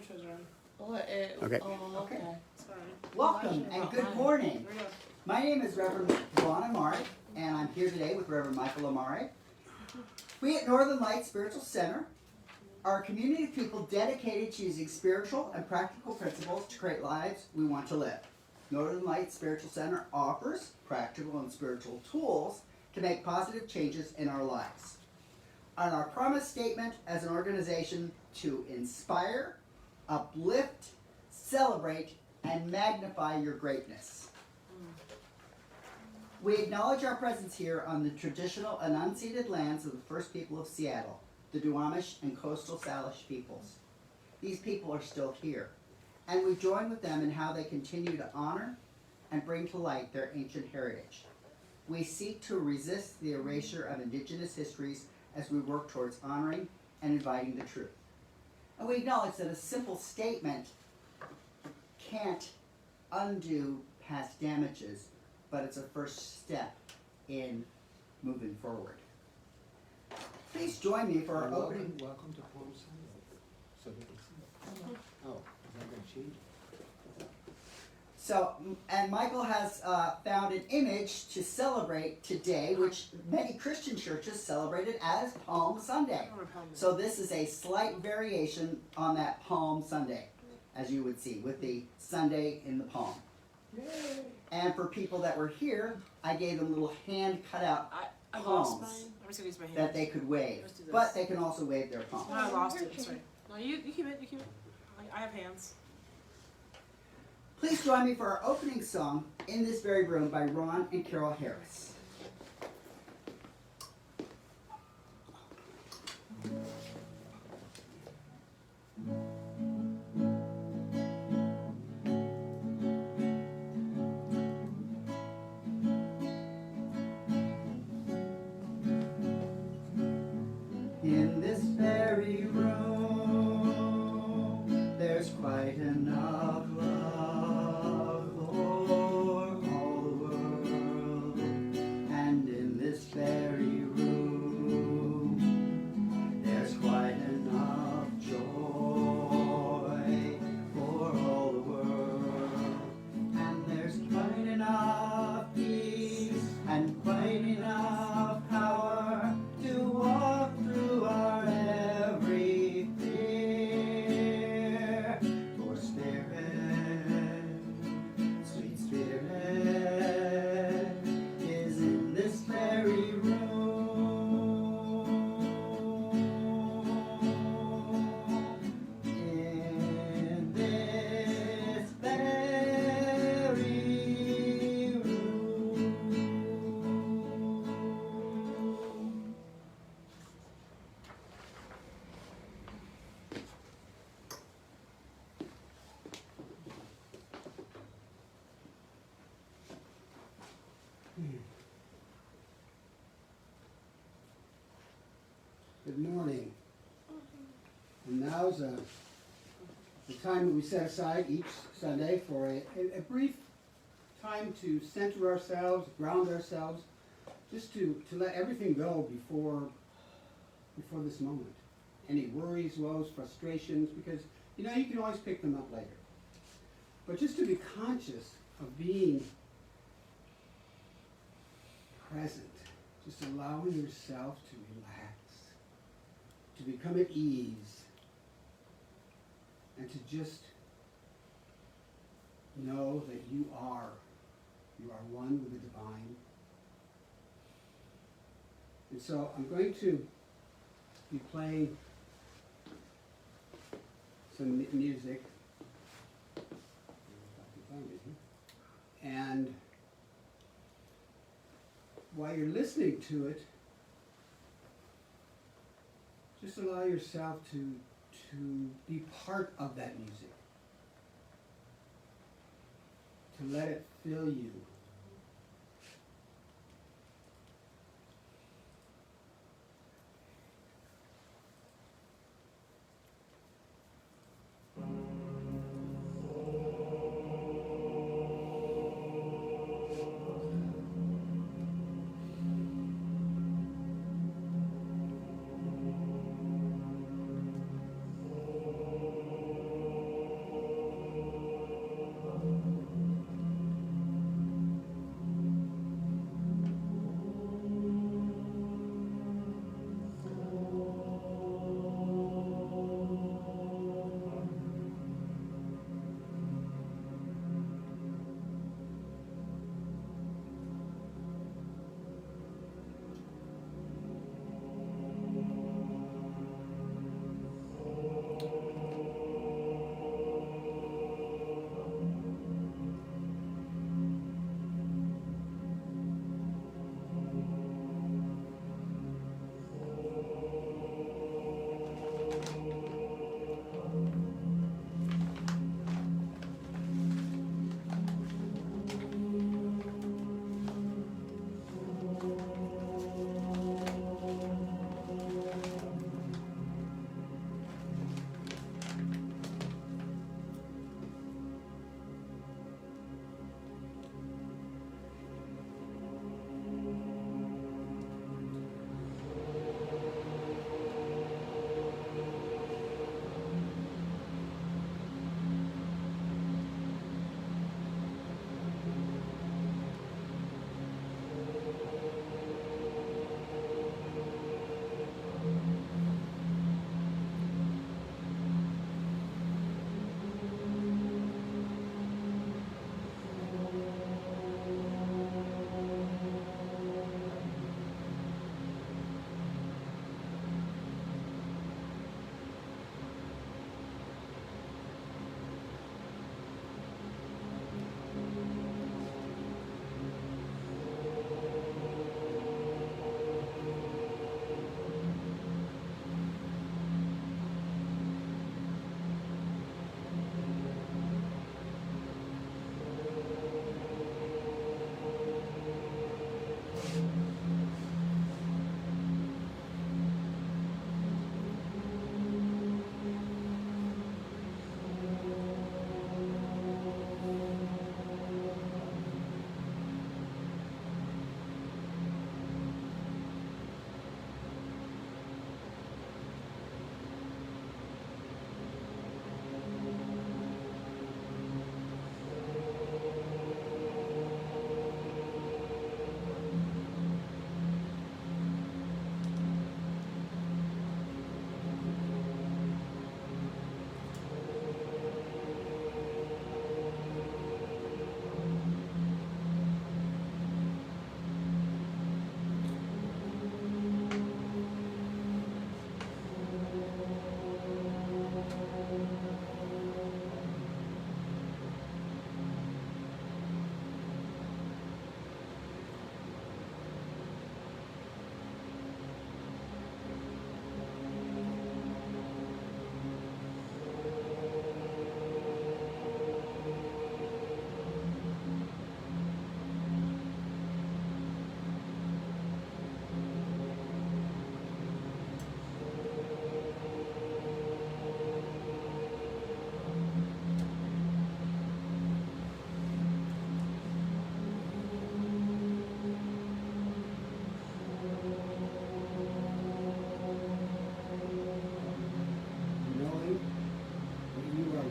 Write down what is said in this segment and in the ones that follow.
Okay. Okay. Sorry. Welcome and good morning. My name is Reverend Vaughan Amaré, and I'm here today with Reverend Michael Amaré. We at Northern Light Spiritual Center are a community of people dedicated to using spiritual and practical principles to create lives we want to live. Northern Light Spiritual Center offers practical and spiritual tools to make positive changes in our lives. On our promise statement as an organization to inspire, uplift, celebrate, and magnify your greatness. We acknowledge our presence here on the traditional and unceded lands of the first people of Seattle, the Duwamish and coastal Salish peoples. These people are still here, and we join with them in how they continue to honor and bring to light their ancient heritage. We seek to resist the erasure of Indigenous histories as we work towards honoring and inviting the truth. And we acknowledge that a simple statement can't undo past damages, but it's a first step in moving forward. Please join me for our opening. Welcome to Palm Sunday. So they can see it. Oh, is that going to change it? So, and Michael has found an image to celebrate today, which many Christian churches celebrated as Palm Sunday. So this is a slight variation on that Palm Sunday, as you would see, with the Sunday in the palm. Yay. And for people that were here, I gave them little hand cut out I palms lost mine. I'm just gonna use my hand. that they could wave. Let's do this. But they can also wave their palms. No, I lost it. That's right. No, you keep it. You keep it. I have hands. Please join me for our opening song, In This Very Room, by Ron and Carol Harris. In this very room, there's quite enough love for all the world. And in this very room, there's quite enough joy for all the world. And there's quite enough peace and quite enough power to walk through our every fear. For Spirit, sweet Spirit, is in this very room. In this very room. Good morning. And now's the time that we set aside each Sunday for a brief time to center ourselves, ground ourselves, just to let everything go before this moment. Any worries, woes, frustrations, because you know you can always pick them up later. But just to be conscious of being present, just allowing yourself to relax, to become at ease, and to just know that you are one with the divine. And so I'm going to be playing some music. And while you're listening to it, just allow yourself to be part of that music, to let it fill you.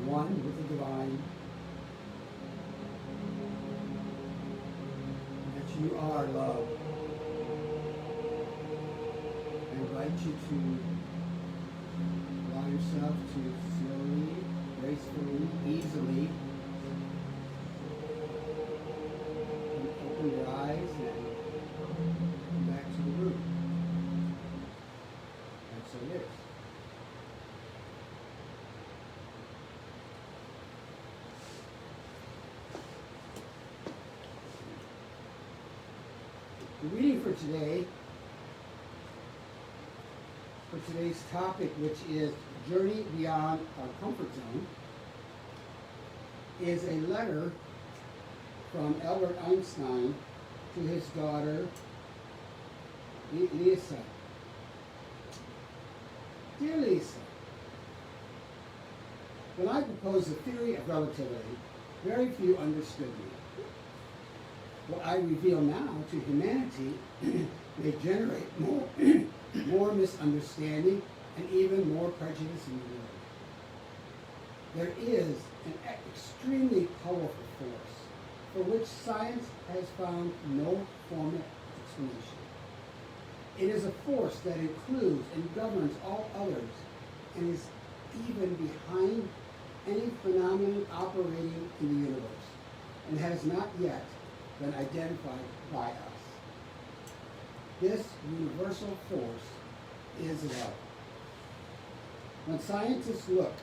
one with the divine, that you are love. I invite you to allow yourself to slowly, gracefully, easily open your eyes and come back to the room. And so it is. The reading for today, for today's topic, which is Journey Beyond Our Comfort Zone, is a letter from Albert Einstein to his daughter, Lisa. Dear Lisa, when I proposed the theory of relativity, very few understood me. What I reveal now to humanity may generate more misunderstanding and even more prejudice in the world. There is an extremely powerful force for which science has found no formal explanation. It is a force that includes and governs all others and is even behind any phenomenon operating in the universe and has not yet been identified by us. This universal force is love. When scientists look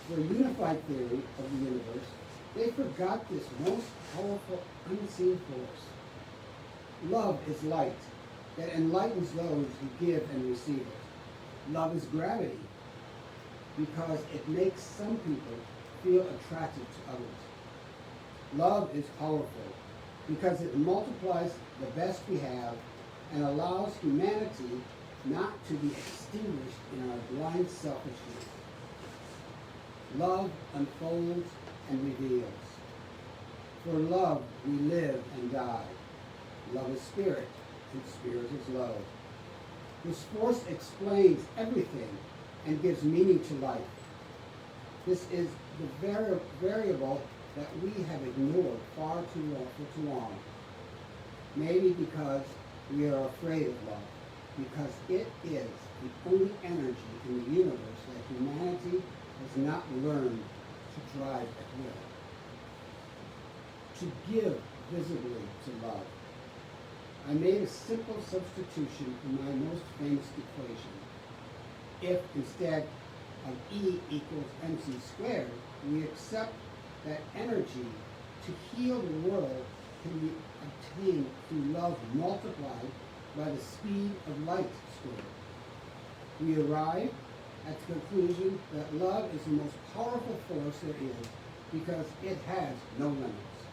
for a unified theory of the universe, they forgot this most powerful unseen force. Love is light that enlightens those who give and receive it. Love is gravity because it makes some people feel attracted to others. Love is powerful because it multiplies the best we have and allows humanity not to be extinguished in our blind selfishness. Love unfolds and reveals. For love we live and die. Love is spirit, and spirit is love. This force explains everything and gives meaning to life. This is the variable that we have ignored for too long. Maybe because we are afraid of love, because it is the only energy in the universe that humanity has not learned to drive at will. To give visibly to love. I made a simple substitution in my most famous equation. If instead of E equals mc squared, we accept that energy to heal the world can be obtained through love multiplied by the speed of light squared. We arrive at the conclusion that love is the most powerful force there is because it has no limits.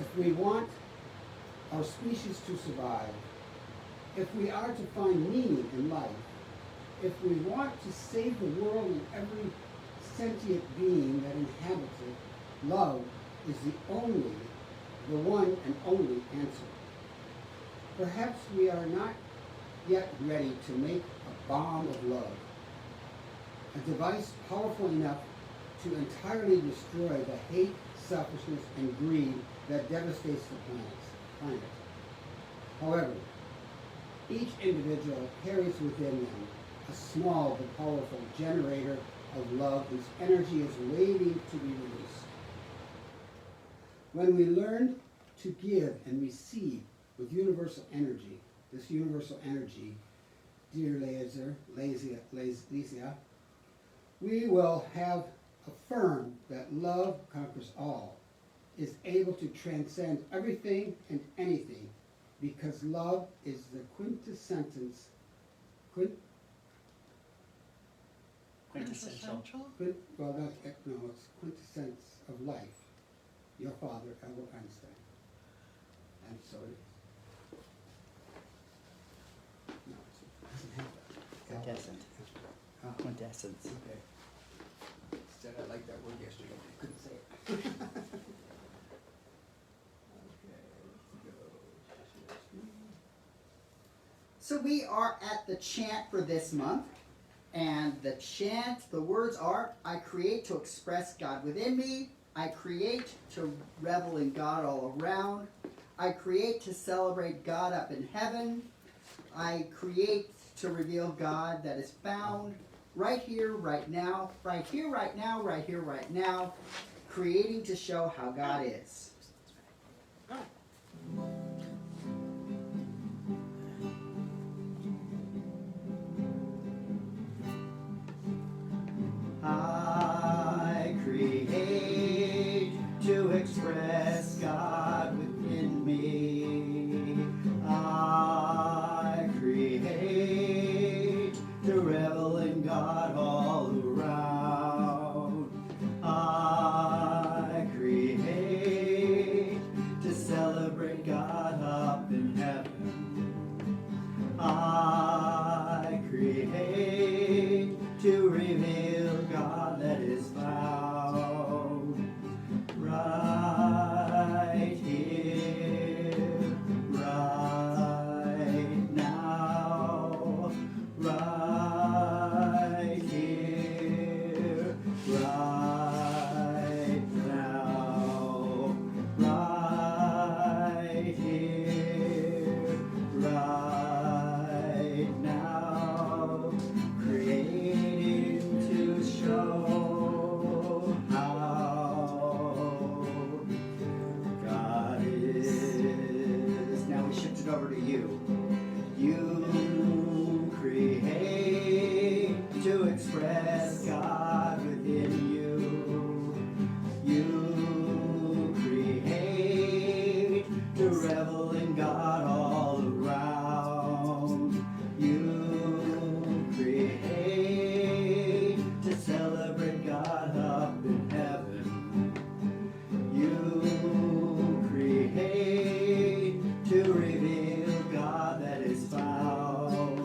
If we want our species to survive, if we are to find meaning in life, if we want to save the world and every sentient being that inhabits it, love is the one and only answer. Perhaps we are not yet ready to make a bomb of love, a device powerful enough to entirely destroy the hate, selfishness, and greed that devastates the planet. However, each individual carries within them a small but powerful generator of love whose energy is waiting to be released. When we learn to give and receive with universal energy, this universal energy, dear Lesia, we will have affirmed that love conquers all, is able to transcend everything and anything, because love is the quintessential. Well, it's quintessence of life. Your father, Albert Einstein. And so it is. No, it doesn't have that. Quintessence. Quintessence. Okay. Said I liked that word yesterday, I couldn't say it. Okay, let's go. So we are at the chant for this month, And the chant, the words are, I create to express God within me. I create to revel in God all around. I create to celebrate God up in heaven. I create to reveal God that is found right here, right now, right here, right now, right here, right now, creating to show how God is. I create to express God within me. I create to revel in God all around. I create to celebrate God up in heaven. I create to reveal God that is found right here, right now, right here, right now, right here, right now, creating to show how God is. Now we shift it over to you. You create to express God within you. You create to revel in God all around. You create to celebrate God up in heaven. You create to reveal God that is found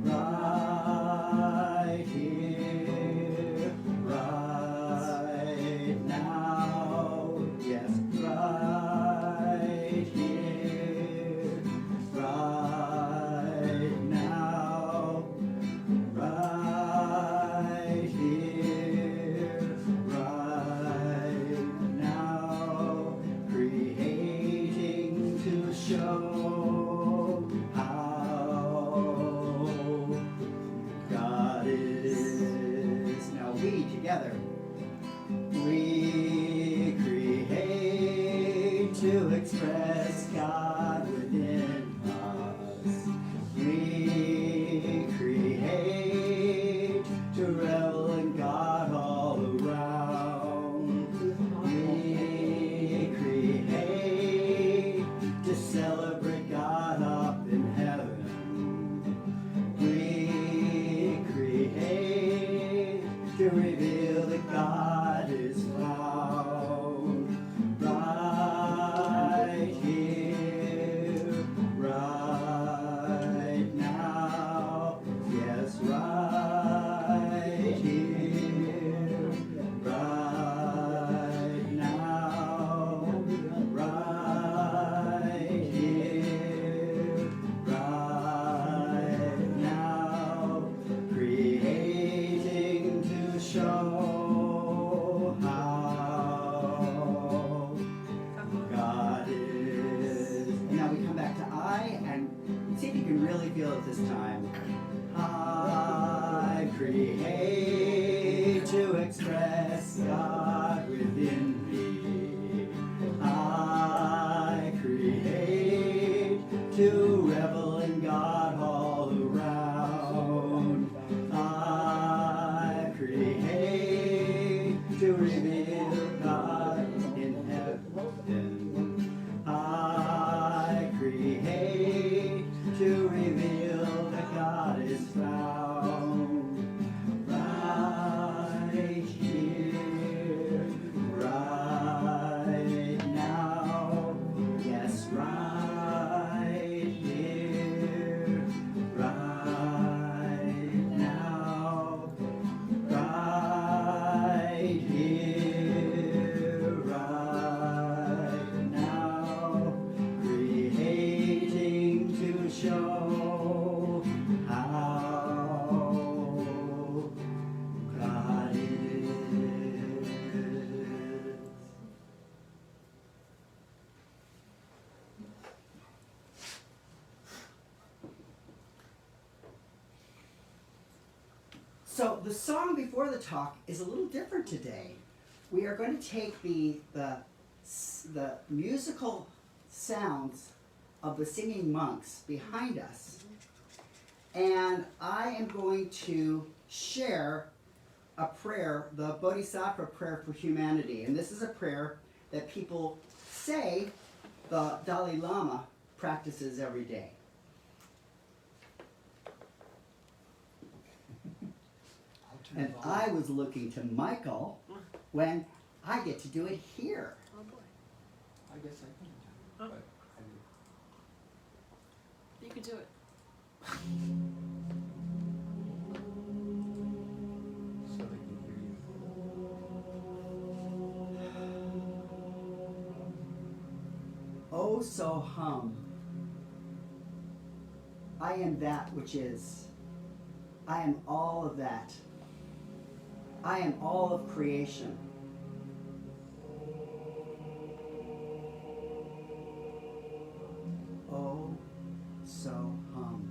right here, right now. Yes, right here, right now, right here, right now, creating to show how God is. Now we together, we create to express God within us. We create to revel in God all around. We create to celebrate God up in heaven. We create to reveal that God is found right here, right now. Yes, right here, right now, right here, right now, creating to show how God is. And now we come back to I, and see if you can really feel it this time. I create to express God within me. I create to revel in God all around. I create to reveal God in heaven. I create to reveal that God is found right here, right So the song before the talk is a little different today. We are going to take the musical sounds of the singing monks behind us, and I am going to share a prayer, the Bodhisattva prayer for humanity. And this is a prayer that people say the Dalai Lama practices every day. And I was looking to Michael when I get to do it here. Oh boy. I guess I can. Oh. But You can do it. so they can hear you. Oh, so hum. I am that which is. I am all of that. I am all of creation. Oh, so hum.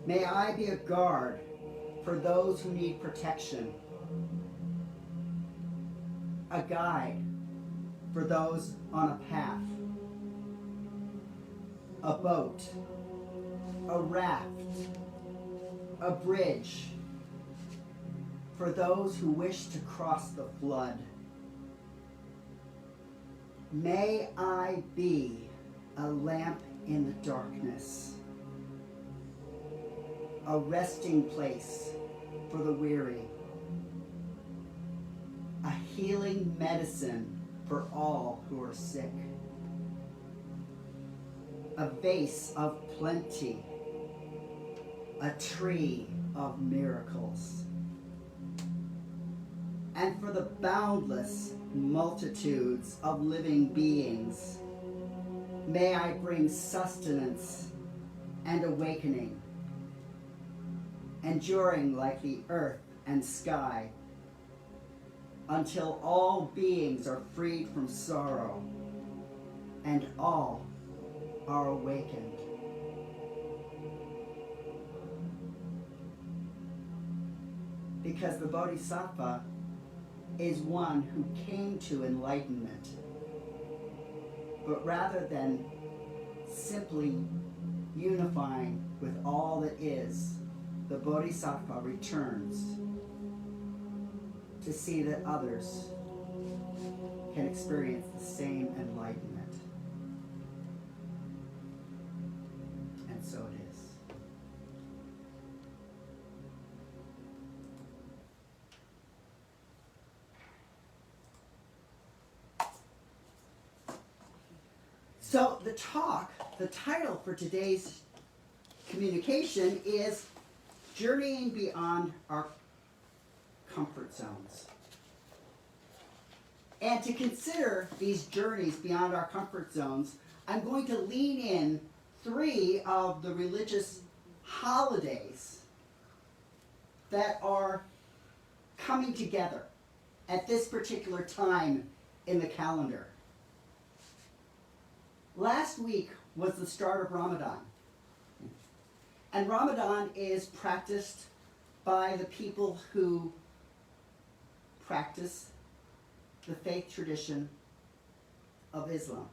May I be a guard for those who need protection, a guide for those on a path, a boat, a raft, a bridge for those who wish to cross the flood. May I be a lamp in the darkness, a resting place for the weary, a healing medicine for all who are sick, a vase of plenty, a tree of miracles, and for the boundless multitudes of living beings, may I bring sustenance and awakening, enduring like the earth and sky, until all beings are freed from sorrow and all are awakened. Because the Bodhisattva is one who came to enlightenment, but rather than simply unifying with all that is, the Bodhisattva returns to see that others can experience the same enlightenment. And so it is. So the talk, the title for today's communication is Journeying Beyond Our Comfort Zones. And to consider these journeys beyond our comfort zones, I'm going to lean in 3 of the religious holidays that are coming together at this particular time in the calendar. Last week was the start of Ramadan. And Ramadan is practiced by the people who practice the faith tradition of Islam.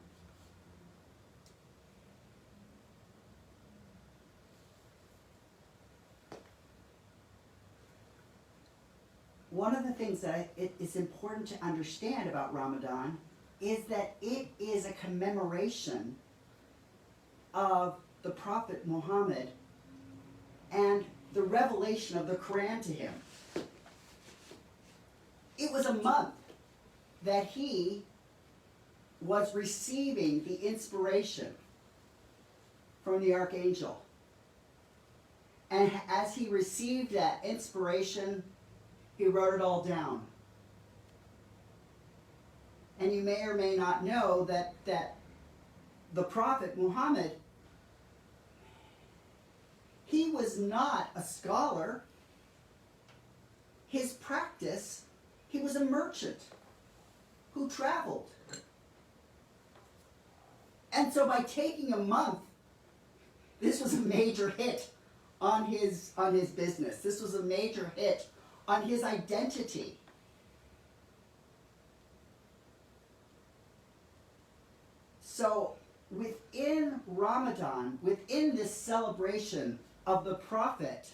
One of the things that it is important to understand about Ramadan is that it is a commemoration of the Prophet Muhammad and the revelation of the Quran to him. It was a month that he was receiving the inspiration from the archangel. And as he received that inspiration, he wrote it all down. And you may or may not know that the Prophet Muhammad, he was not a scholar. His practice, he was a merchant who traveled. And so by taking a month This was a major hit on his business. This was a major hit on his identity. So within Ramadan, within this celebration of the Prophet,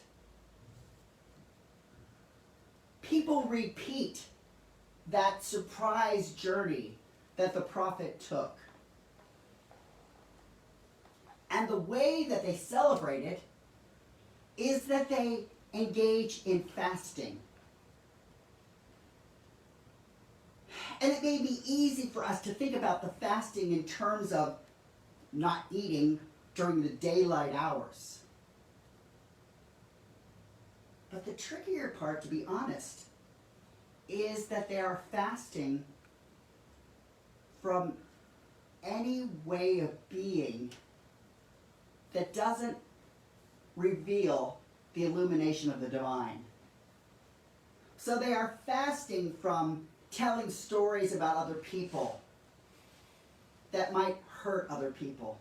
people repeat that surprise journey that the Prophet took. And the way that they celebrate it is that they engage in fasting. And it may be easy for us to think about the fasting in terms of not eating during the daylight hours. But the trickier part, to be honest, is that they are fasting from any way of being that doesn't reveal the illumination of the divine. So they are fasting from telling stories about other people that might hurt other people.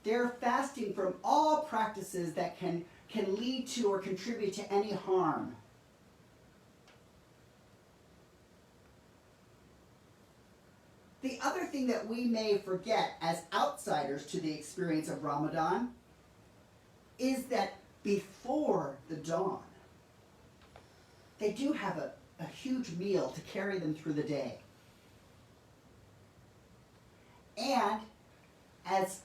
They're fasting from all practices that can lead to or contribute to any harm. The other thing that we may forget as outsiders to the experience of Ramadan is that before the dawn, they do have a huge meal to carry them through the day. And as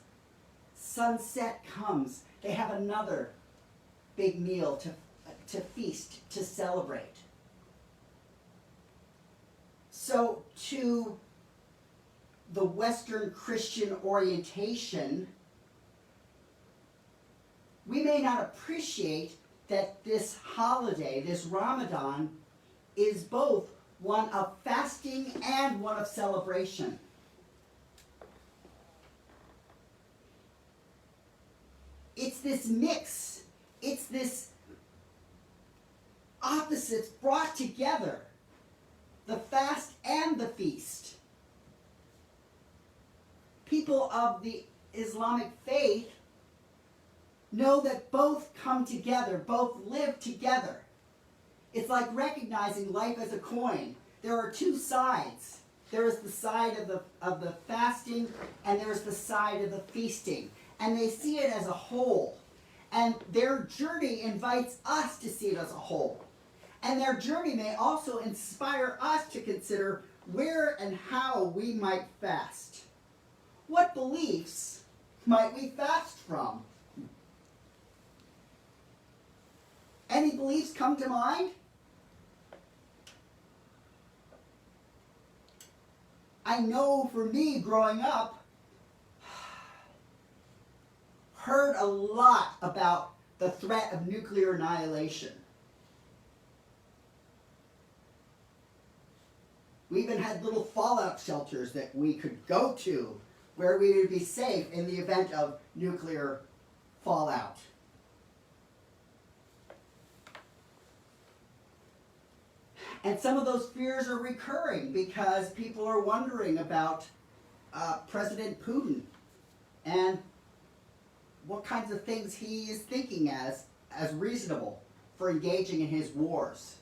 sunset comes, they have another big meal to feast, to celebrate. So to the Western Christian orientation, we may not appreciate that this holiday, this Ramadan, is both one of fasting and one of celebration. It's this mix. It's this opposites brought together, the fast and the feast. People of the Islamic faith know that both come together, both live together. It's like recognizing life as a coin. There are two sides. There is the side of the fasting, and there is the side of the feasting. And they see it as a whole. And their journey invites us to see it as a whole. And their journey may also inspire us to consider where and how we might fast. What beliefs might we fast from? Any beliefs come to mind? I know for me growing up, heard a lot about the threat of nuclear annihilation. We even had little fallout shelters that we could go to where we would be safe in the event of nuclear fallout. And some of those fears are recurring because people are wondering about President Putin and what kinds of things he is thinking as reasonable for engaging in his wars.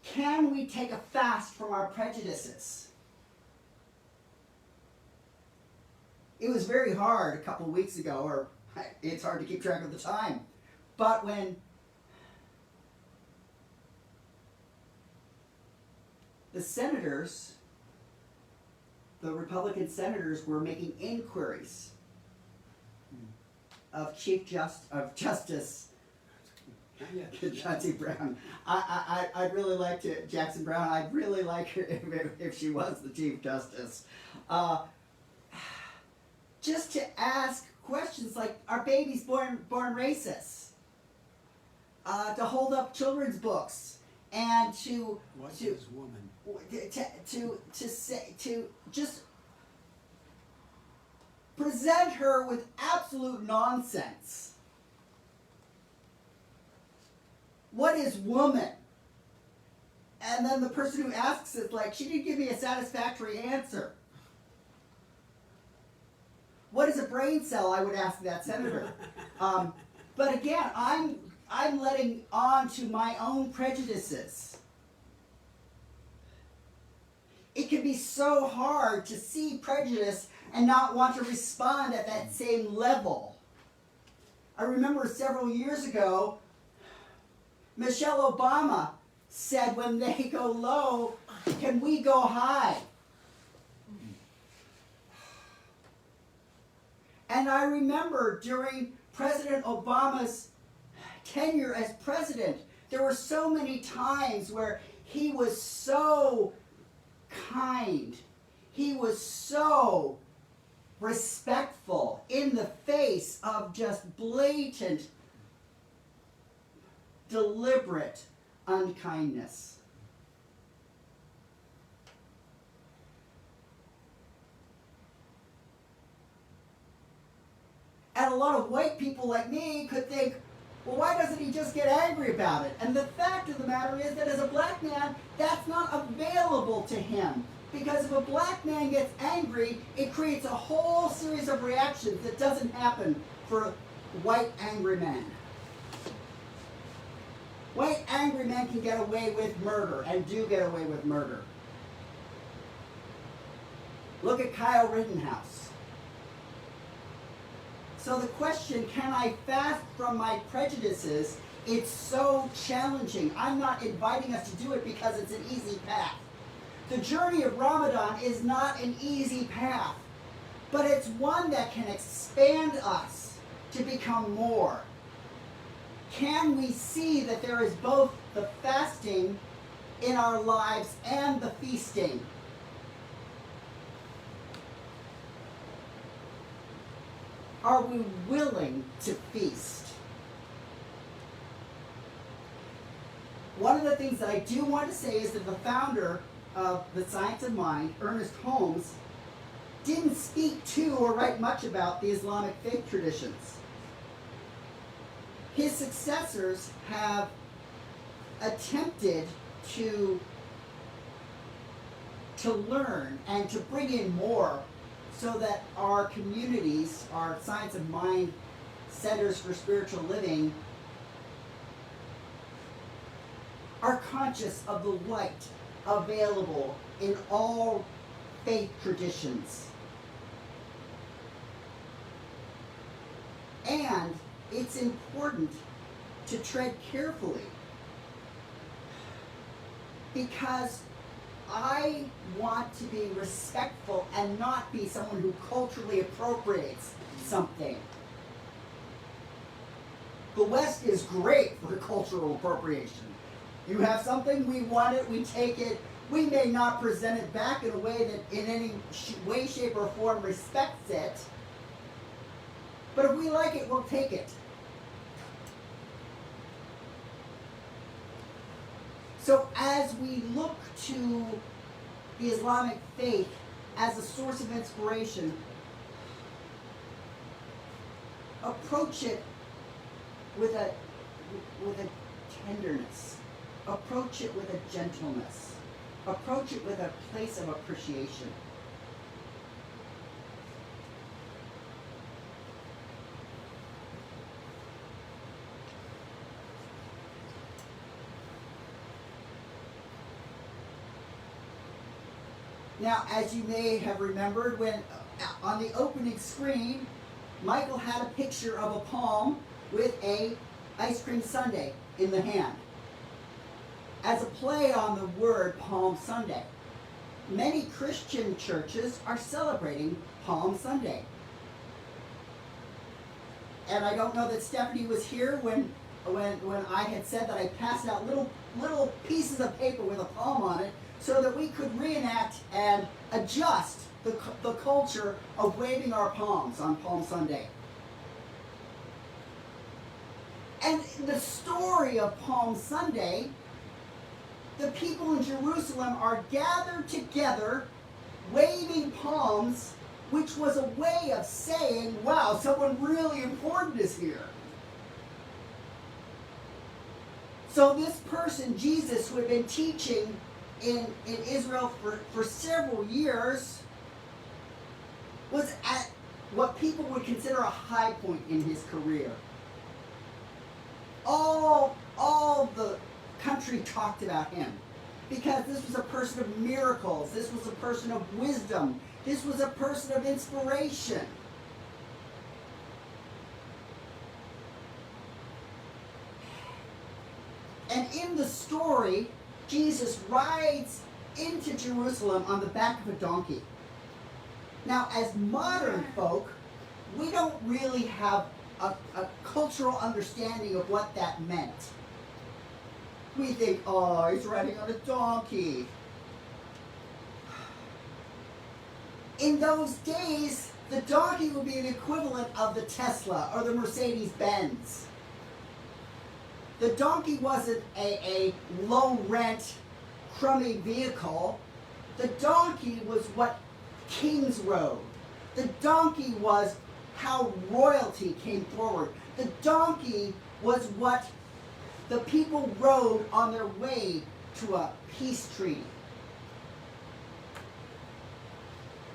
Can we take a fast from our prejudices? It was very hard a couple of weeks ago, or it's hard to keep track of the time, but when the senators, the Republican senators, were making inquiries of Justice Jackson Brown. I'd really like to, Jackson Brown, I'd really like her if she was the Chief Justice. Just to ask questions like, are babies born racist? To hold up children's books and to... What is woman? To just present her with absolute nonsense. What is woman? And then the person who asks it, like, she didn't give me a satisfactory answer. What is a brain cell? I would ask that senator. But again, I'm letting on to my own prejudices. It can be so hard to see prejudice and not want to respond at that same level. I remember several years ago, Michelle Obama said, when they go low, can we go high? And I remember during President Obama's tenure as president, there were so many times where he was so kind. He was so respectful in the face of just blatant, deliberate unkindness. And a lot of white people like me could think, well, why doesn't he just get angry about it? And the fact of the matter is that as a black man, that's not available to him. Because if a black man gets angry, it creates a whole series of reactions that doesn't happen for white angry men. White angry men can get away with murder, and do get away with murder. Look at Kyle Rittenhouse. So the question, can I fast from my prejudices? It's so challenging. I'm not inviting us to do it because it's an easy path. The journey of Ramadan is not an easy path, but it's one that can expand us to become more. Can we see that there is both the fasting in our lives and the feasting? Are we willing to feast? One of the things that I do want to say is that the founder of the Science of Mind, Ernest Holmes, didn't speak to or write much about the Islamic faith traditions. His successors have attempted to learn and to bring in more so that our communities, our Science of Mind centers for spiritual living, are conscious of the light available in all faith traditions. And it's important to tread carefully, because I want to be respectful and not be someone who culturally appropriates something. The West is great for cultural appropriation. You have something, we want it, we take it. We may not present it back in a way that in any way, shape, or form respects it. But if we like it, we'll take it. So as we look to the Islamic faith as a source of inspiration, approach it with a tenderness. Approach it with a gentleness. Approach it with a place of appreciation. Now, as you may have remembered, when on the opening screen, Michael had a picture of a palm with a ice cream sundae in the hand, as a play on the word Palm Sunday. Many Christian churches are celebrating Palm Sunday. And I don't know that Stephanie was here when I had said that I passed out little pieces of paper with a palm on it so that we could reenact and adjust the culture of waving our palms on Palm Sunday. And the story of Palm Sunday, the people in Jerusalem are gathered together, waving palms, which was a way of saying, wow, someone really important is here. So this person, Jesus, who had been teaching in Israel for several years, was at what people would consider a high point in his career. All the country talked about him because this was a person of miracles. This was a person of wisdom. This was a person of inspiration. And in the story, Jesus rides into Jerusalem on the back of a donkey. Now, as modern folk, we don't really have a cultural understanding of what that meant. We think, oh, he's riding on a donkey. In those days, the donkey would be the equivalent of the Tesla or the Mercedes-Benz. The donkey wasn't a low-rent, crummy vehicle. The donkey was what kings rode. The donkey was how royalty came forward. The donkey was what the people rode on their way to a peace treaty.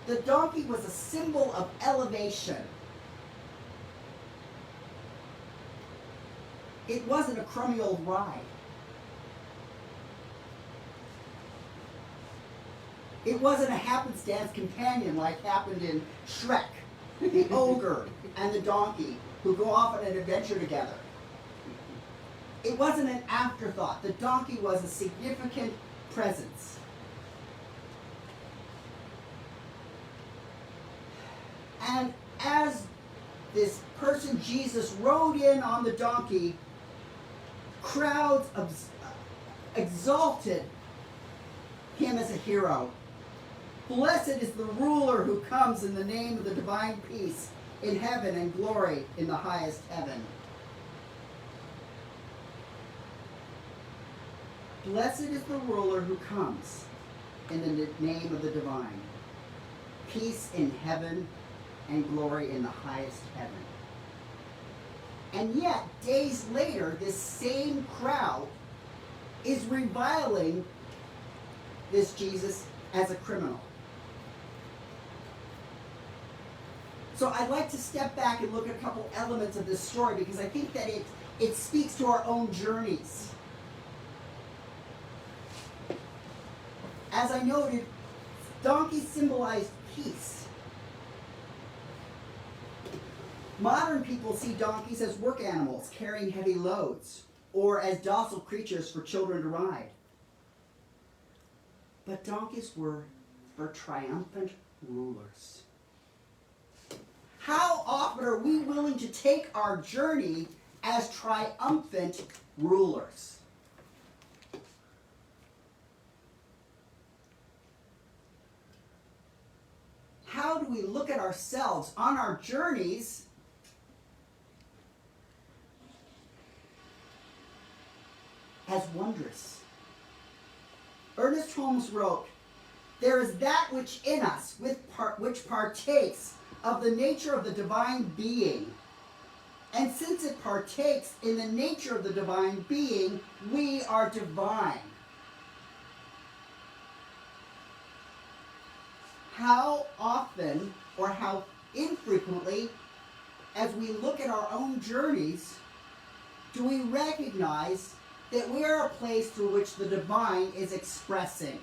The donkey was a symbol of elevation. It wasn't a crummy old ride. It wasn't a happenstance companion like happened in Shrek, the ogre and the donkey who go off on an adventure together. It wasn't an afterthought. The donkey was a significant presence. And as this person Jesus rode in on the donkey, crowds exalted him as a hero. Blessed is the ruler who comes in the name of the divine peace in heaven and glory in the highest heaven. Blessed is the ruler who comes in the name of the divine. Peace in heaven and glory in the highest heaven. And yet, days later, this same crowd is reviling this Jesus as a criminal. So I'd like to step back and look at a couple elements of this story because I think that it speaks to our own journeys. As I noted, donkeys symbolize peace. Modern people see donkeys as work animals carrying heavy loads or as docile creatures for children to ride. But donkeys were for triumphant rulers. How often are we willing to take our journey as triumphant rulers? How do we look at ourselves on our journeys as wondrous? Ernest Holmes wrote, "There is that which in us which partakes of the nature of the divine being. And since it partakes in the nature of the divine being, we are divine." How often or how infrequently, as we look at our own journeys, do we recognize that we are a place through which the divine is expressing?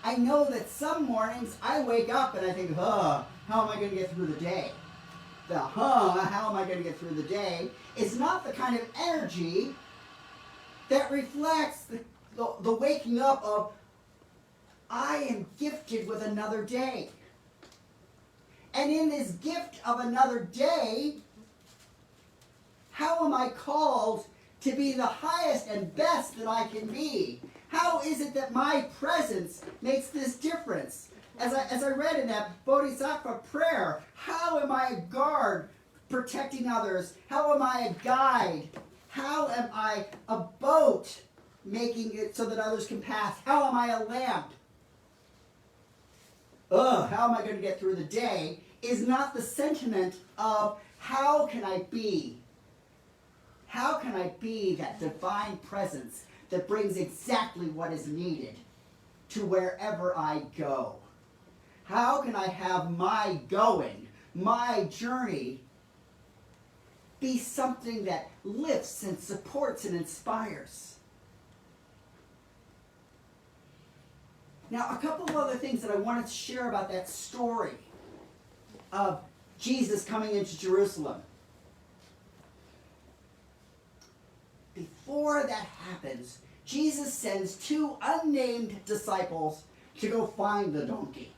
I know that some mornings I wake up and I think, how am I going to get through the day? The how am I going to get through the day is not the kind of energy that reflects the waking up of, I am gifted with another day. And in this gift of another day, how am I called to be the highest and best that I can be? How is it that my presence makes this difference? As I read in that Bodhisattva prayer, how am I a guard protecting others? How am I a guide? How am I a boat making it so that others can pass? How am I a lamp? How am I going to get through the day is not the sentiment of how can I be? How can I be that divine presence that brings exactly what is needed to wherever I go? How can I have my going, my journey, be something that lifts and supports and inspires? Now, a couple of other things that I wanted to share about that story of Jesus coming into Jerusalem. Before that happens, Jesus sends 2 unnamed disciples to go find the donkey.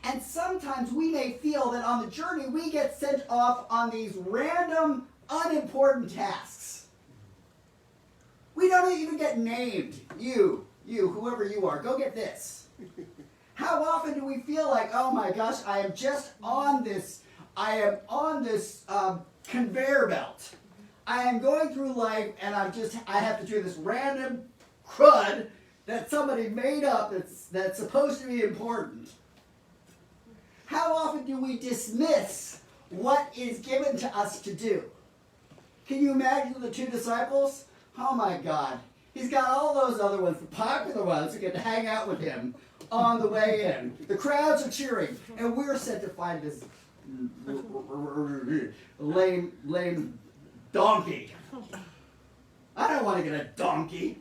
And sometimes we may feel that on the journey we get sent off on these random, unimportant tasks. We don't even get named. You, whoever you are, go get this. How often do we feel like, oh my gosh, I am just on this, conveyor belt. I am going through life and I have to do this random crud that somebody made up that's supposed to be important. How often do we dismiss what is given to us to do? Can you imagine the 2 disciples? Oh my God. He's got all those other ones, the popular ones who get to hang out with him on the way in. The crowds are cheering, and we're sent to find this lame donkey. I don't want to get a donkey.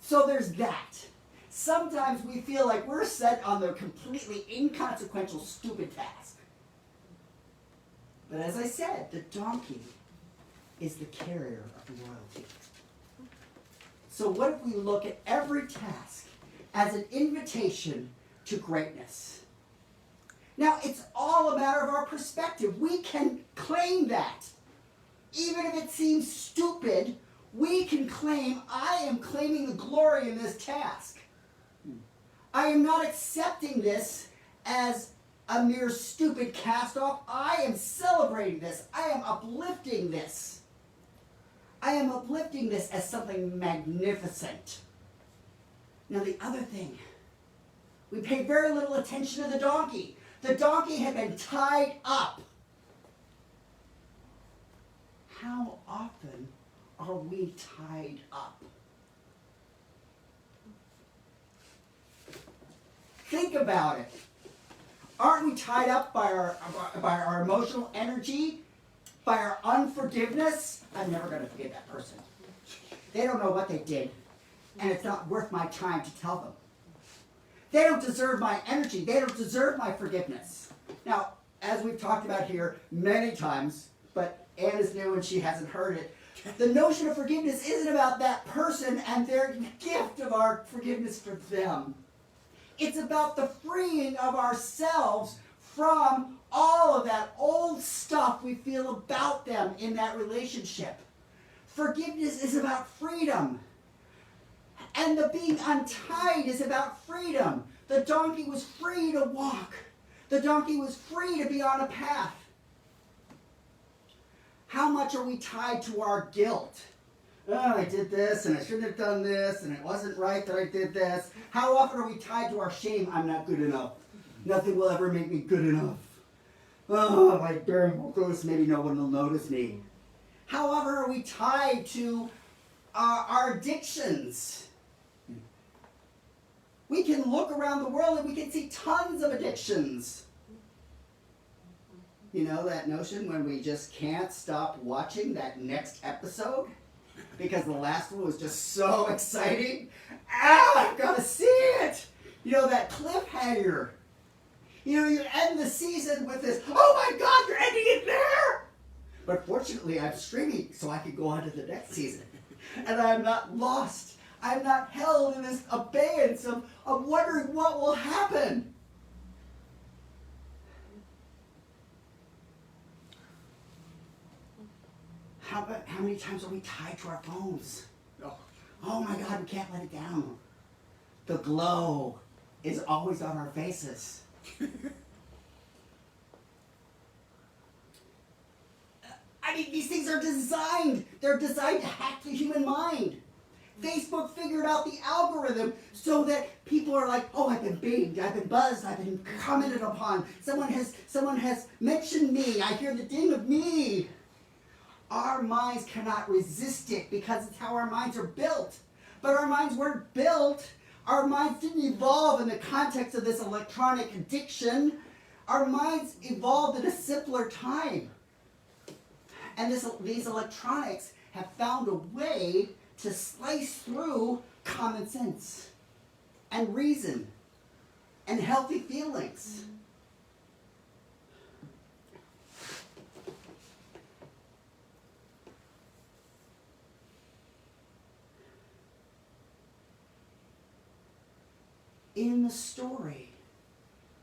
So there's that. Sometimes we feel like we're set on the completely inconsequential, stupid task. But as I said, the donkey is the carrier of the royalty. So what if we look at every task as an invitation to greatness? Now, it's all a matter of our perspective. We can claim that. Even if it seems stupid, we can claim, I am claiming the glory in this task. I am not accepting this as a mere stupid cast-off. I am celebrating this. I am uplifting this. I am uplifting this as something magnificent. Now the other thing, we pay very little attention to the donkey. The donkey had been tied up. How often are we tied up? Think about it. Aren't we tied up by our emotional energy, by our unforgiveness? I'm never going to forgive that person. They don't know what they did, and it's not worth my time to tell them. They don't deserve my energy. They don't deserve my forgiveness. Now, as we've talked about here many times, but Anne is new and she hasn't heard it, the notion of forgiveness isn't about that person and their gift of our forgiveness for them. It's about the freeing of ourselves from all of that old stuff we feel about them in that relationship. Forgiveness is about freedom. And the being untied is about freedom. The donkey was free to walk. The donkey was free to be on a path. How much are we tied to our guilt? Oh, I did this, and I shouldn't have done this, and it wasn't right that I did this. How often are we tied to our shame? I'm not good enough. Nothing will ever make me good enough. Oh, if I barely will do this, maybe no one will notice me. How often are we tied to our addictions? We can look around the world and we can see tons of addictions. You know that notion when we just can't stop watching that next episode? Because the last one was just so exciting. I've got to see it. You know, that cliffhanger. You know, you end the season with this, oh my God, you're ending it there. But fortunately, I'm streaming so I can go on to the next season. And I'm not lost. I'm not held in this abeyance of wondering what will happen. How many times are we tied to our phones? Oh my God, we can't let it down. The glow is always on our faces. I mean, these things are designed. They're designed to hack the human mind. Facebook figured out the algorithm so that people are like, oh, I've been binged, I've been buzzed, I've been commented upon. Someone has mentioned me. I hear the ding of me. Our minds cannot resist it because it's how our minds are built. But our minds weren't built Our minds didn't evolve in the context of this electronic addiction. Our minds evolved in a simpler time. And these electronics have found a way to slice through common sense and reason and healthy feelings. In the story,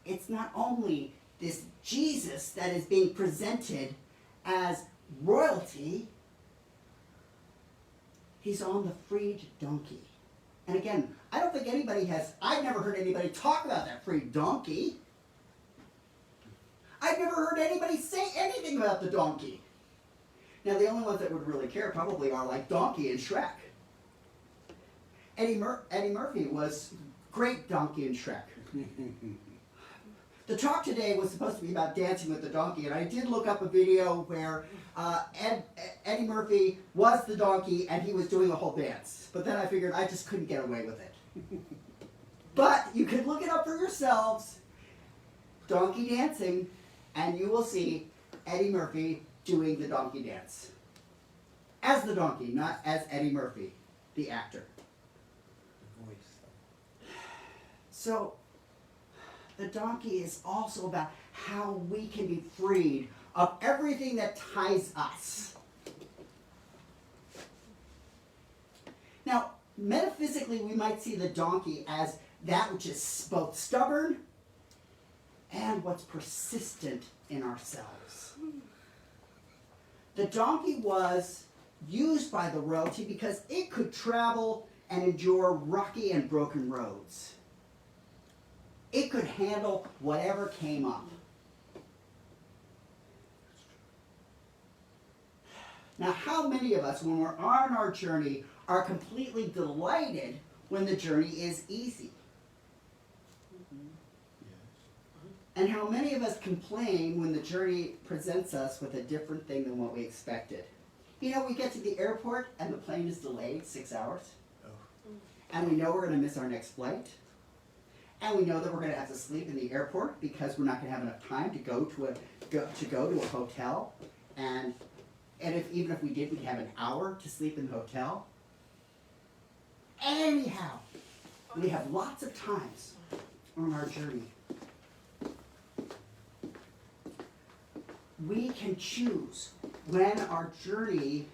it's not only this Jesus that is being presented as royalty, he's on the freed donkey. And again, I don't think I've never heard anybody talk about that freed donkey. I've never heard anybody say anything about the donkey. Now, the only ones that would really care probably are like Donkey and Shrek. Eddie Murphy was great Donkey and Shrek. The talk today was supposed to be about dancing with the donkey, and I did look up a video where Eddie Murphy was the donkey and he was doing a whole dance. But then I figured I just couldn't get away with it. But you can look it up for yourselves, donkey dancing, and you will see Eddie Murphy doing the donkey dance. As the donkey, not as Eddie Murphy, the actor. So, the donkey is also about how we can be freed of everything that ties us. Now, metaphysically, we might see the donkey as that which is both stubborn and what's persistent in ourselves. The donkey was used by the royalty because it could travel and endure rocky and broken roads. It could handle whatever came up. Now, how many of us, when we're on our journey, are completely delighted when the journey is easy? And how many of us complain when the journey presents us with a different thing than what we expected? You know, we get to the airport and the plane is delayed 6 hours. And we know we're going to miss our next flight. And we know that we're going to have to sleep in the airport because we're not going to have enough time to go to a hotel. And even if we did, we'd have an hour to sleep in the hotel. Anyhow, we have lots of times on our journey. We can choose when our journey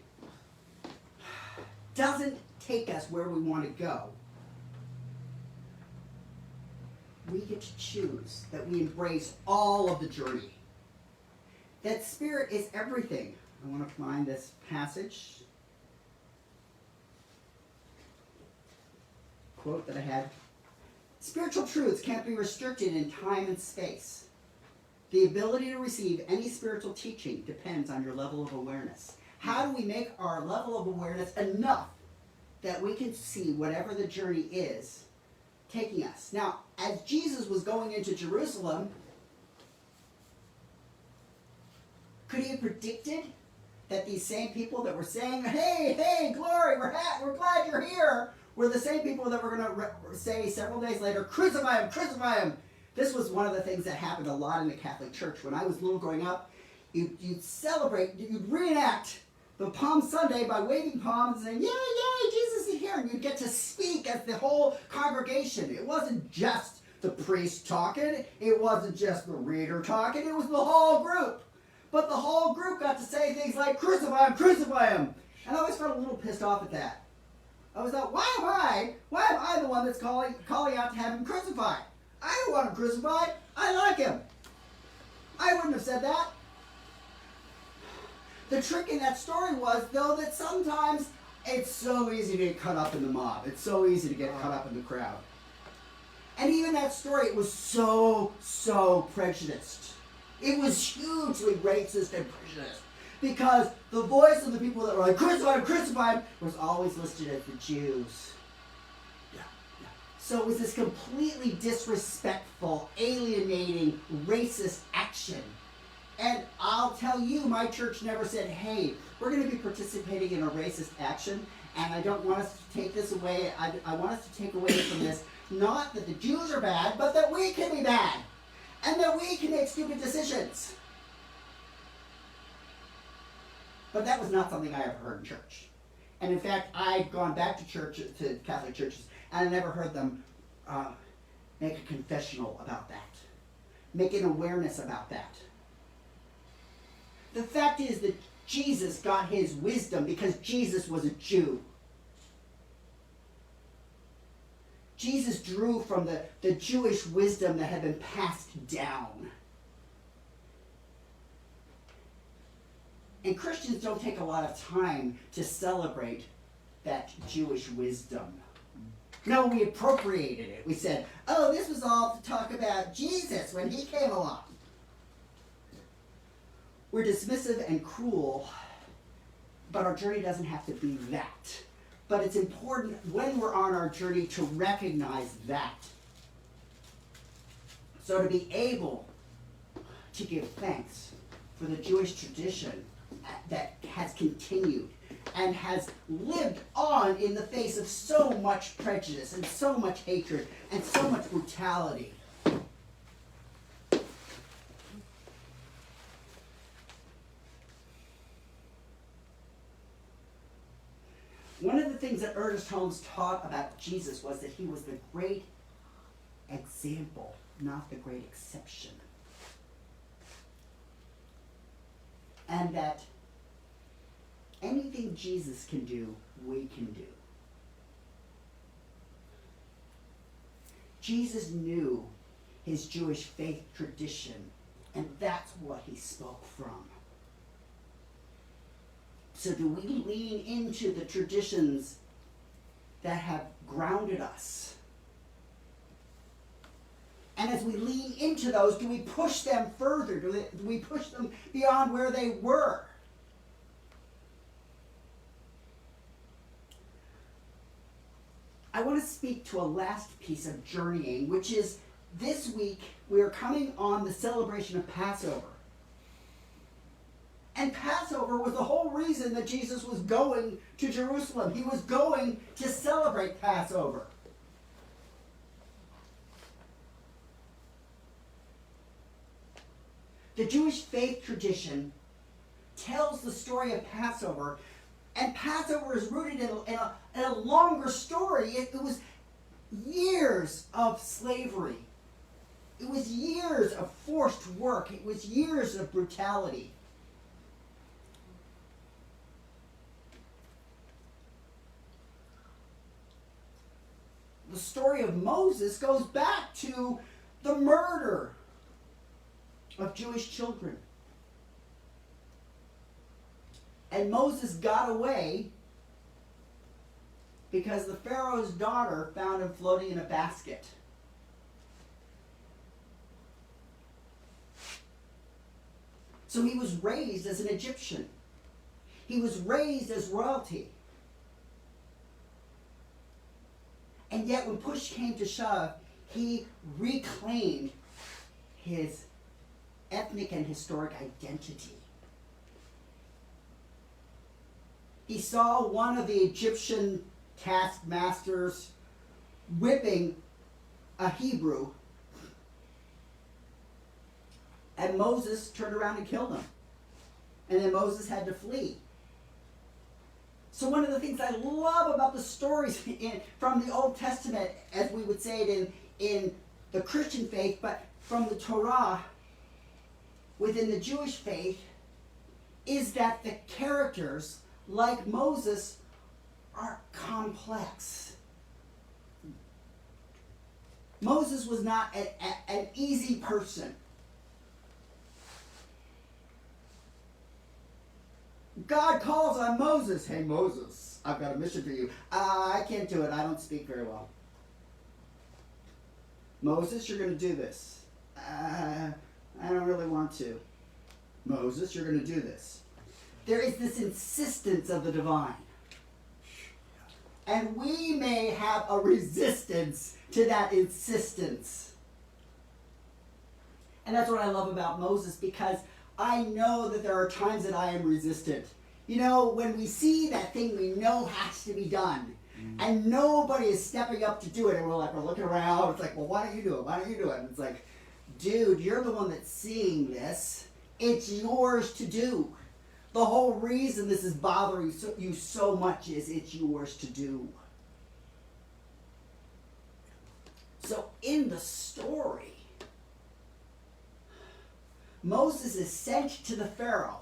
doesn't take us where we want to go. We get to choose that we embrace all of the journey. That spirit is everything. I want to find this passage. Quote that I had. Spiritual truths can't be restricted in time and space. The ability to receive any spiritual teaching depends on your level of awareness. How do we make our level of awareness enough that we can see whatever the journey is taking us? Now, as Jesus was going into Jerusalem, could he have predicted that these same people that were saying, hey, glory, we're glad you're here, were the same people that were going to say several days later, crucify him, crucify him? This was one of the things that happened a lot in the Catholic Church. When I was little growing up, you'd celebrate, you'd reenact the Palm Sunday by waving palms and saying, yay, Jesus is here. And you'd get to speak as the whole congregation. It wasn't just the priest talking. It wasn't just the reader talking. It was the whole group. But the whole group got to say things like, crucify him, crucify him. And I always felt a little pissed off at that. I was like, why am I the one that's calling out to have him crucified? I don't want him crucified. I like him. I wouldn't have said that. The trick in that story was, though, that sometimes it's so easy to get caught up in the mob. It's so easy to get caught up in the crowd. And even that story, it was so prejudiced. It was hugely racist and prejudiced. Because the voice of the people that were like, crucify him, was always listed as the Jews. So it was this completely disrespectful, alienating, racist action. And I'll tell you, my church never said, hey, we're going to be participating in a racist action, and I don't want us to take this away. I want us to take away from this not that the Jews are bad, but that we can be bad. And that we can make stupid decisions. But that was not something I ever heard in church. And in fact, I'd gone back to church, to Catholic churches, and I never heard them make a confessional about that. Make an awareness about that. The fact is that Jesus got his wisdom because Jesus was a Jew. Jesus drew from the Jewish wisdom that had been passed down. And Christians don't take a lot of time to celebrate that Jewish wisdom. No, we appropriated it. We said, oh, this was all to talk about Jesus when he came along. We're dismissive and cruel, but our journey doesn't have to be that. But it's important when we're on our journey to recognize that. So to be able to give thanks for the Jewish tradition that has continued and has lived on in the face of so much prejudice and so much hatred and so much brutality. One of the things that Ernest Holmes taught about Jesus was that he was the great example, not the great exception. And that anything Jesus can do, we can do. Jesus knew his Jewish faith tradition, and that's what he spoke from. So do we lean into the traditions that have grounded us? And as we lean into those, do we push them further? Do we push them beyond where they were? I want to speak to a last piece of journeying, which is this week we are coming on the celebration of Passover. And Passover was the whole reason that Jesus was going to Jerusalem. He was going to celebrate Passover. The Jewish faith tradition tells the story of Passover, and Passover is rooted in a longer story. It was years of slavery. It was years of forced work. It was years of brutality. The story of Moses goes back to the murder of Jewish children. And Moses got away because the Pharaoh's daughter found him floating in a basket. So he was raised as an Egyptian. He was raised as royalty. And yet when push came to shove, he reclaimed his ethnic and historic identity. He saw one of the Egyptian taskmasters whipping a Hebrew, and Moses turned around and killed him. And then Moses had to flee. So one of the things I love about the stories from the Old Testament, as we would say it in the Christian faith, but from the Torah within the Jewish faith, is that the characters, like Moses, are complex. Moses was not an easy person. God calls on Moses. Hey, Moses, I've got a mission for you. I can't do it. I don't speak very well. Moses, you're going to do this. I don't really want to. Moses, you're going to do this. There is this insistence of the divine. And we may have a resistance to that insistence. And that's what I love about Moses, because I know that there are times that I am resistant. You know, when we see that thing we know has to be done, And nobody is stepping up to do it. And we're looking around. It's like, well, why don't you do it? Why don't you do it? And it's like, dude, you're the one that's seeing this. It's yours to do. The whole reason this is bothering you so much is it's yours to do. So in the story, Moses is sent to the Pharaoh.